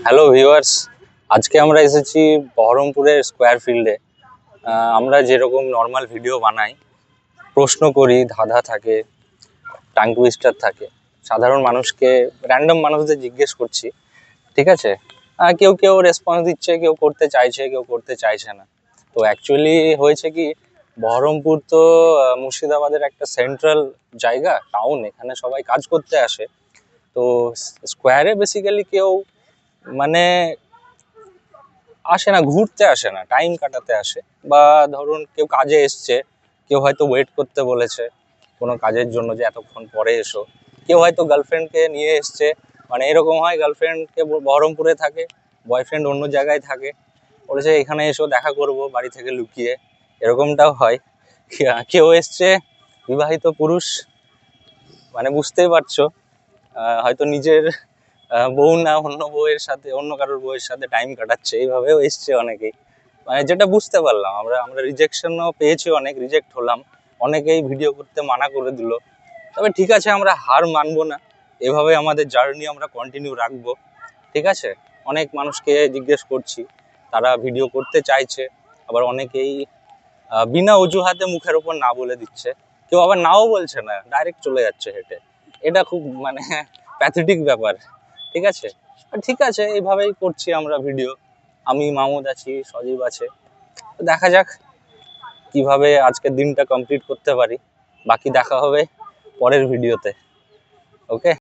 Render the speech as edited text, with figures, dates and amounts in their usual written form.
Hello viewers, আজকে আমরা এসেছি বহরমপুরের স্কোয়ার ফিল্ডে। আমরা যেরকম নর্মাল ভিডিও বানাই, প্রশ্ন করি, ধাঁধা থাকে, টাং টুইস্টার থাকে, সাধারণ মানুষকে, র্যান্ডম মানুষদের জিজ্ঞেস করছি, ঠিক আছে? কেউ কেউ রেসপন্স দিচ্ছে, কেউ করতে চাইছে, কেউ করতে চাইছে না। তো অ্যাকচুয়ালি হয়েছে কি, বহরমপুর তো মুর্শিদাবাদের একটা সেন্ট্রাল জায়গা, টাউন, এখানে সবাই কাজ করতে আসে। তো স্কোয়ারে বেসিক্যালি কেউ মানে আসে না, ঘুরতে আসে না, টাইম কাটাতে আসে। বা ধরুন কেউ কাজে এসছে, কেউ হয়তো ওয়েট করতে বলেছে কোনো কাজের জন্য যে এতক্ষণ পরে এসো। কেউ হয়তো গার্লফ্রেন্ডকে নিয়ে এসছে, মানে এরকম হয় গার্লফ্রেন্ডকে বহরমপুরে থাকে, বয়ফ্রেন্ড অন্য জায়গায় থাকে, বলেছে এখানে এসো দেখা করব বাড়ি থেকে লুকিয়ে, এরকমটাও হয়। কেউ এসছে বিবাহিত পুরুষ, মানে বুঝতেই পারছো, হয়তো নিজের বউ না অন্য বউয়ের সাথে, অন্য কারোর বউয়ের সাথে টাইম কাটাচ্ছে, এইভাবেও এসছে অনেকেই। মানে যেটা বুঝতে পারলাম, আমরা রিজেকশনও পেয়েছি, অনেক রিজেক্ট হলাম, অনেকেই ভিডিও করতে মানা করে দিল। তবে ঠিক আছে, আমরা হার মানবো না, এভাবে আমাদের জার্নি আমরা কন্টিনিউ রাখবো, ঠিক আছে? অনেক মানুষকে জিজ্ঞেস করছি, তারা ভিডিও করতে চাইছে, আবার অনেকেই বিনা অজুহাতে মুখের ওপর না বলে দিচ্ছে, কেউ আবার নাও বলছে না, ডাইরেক্ট চলে যাচ্ছে হেঁটে। এটা খুব মানে প্যাথেটিক ব্যাপার, ঠিক আছে? ঠিক আছে, এইভাবেই করছি আমরা ভিডিও। আমি মামুদ আছি, সজীব আছে, দেখা যাক কিভাবে আজকের দিনটা কমপ্লিট করতে পারি। বাকি দেখা হবে পরের ভিডিওতে। ওকে।